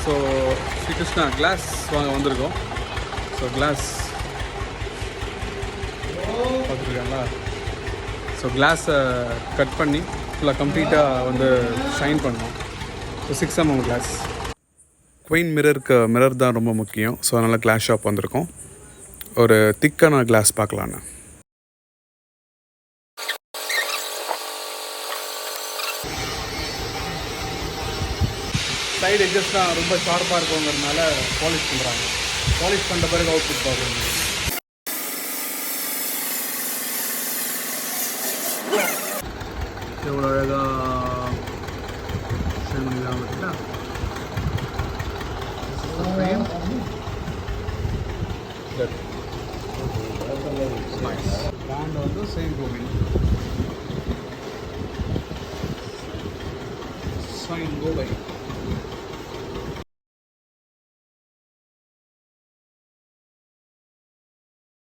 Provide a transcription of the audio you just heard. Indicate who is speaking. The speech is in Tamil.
Speaker 1: ஸோ ஸ்ரீகிருஷ்ணா கிளாஸ் வாங்க வந்திருக்கோம். ஸோ கிளாஸ் பார்த்துருக்காங்களா? ஸோ கிளாஸை கட் பண்ணி ஃபுல்லாக கம்ப்ளீட்டாக வந்து ஷைன் பண்ணோம். So 6mm class. Queen mirror தான் ரொம்ப முக்கியம். ஸோ அதனால் கிளாஸ் ஷாப் வந்திருக்கோம். ஒரு திக்கான கிளாஸ் பார்க்கலான்னு. சைடு எட்ஜஸ்லாம் ரொம்ப ஷார்ப்பாக இருக்குங்கிறதுனால பாலிஷ் பண்ணுறாங்க. பாலிஷ் பண்ணுற பிறகு அவுட்புட் பார்க்கணும். எவ்வளோ அழகாக செஞ்சுதான் விட்டுட்டா. பிராண்ட் வந்து சேம் கோவில் சைன் கோவை.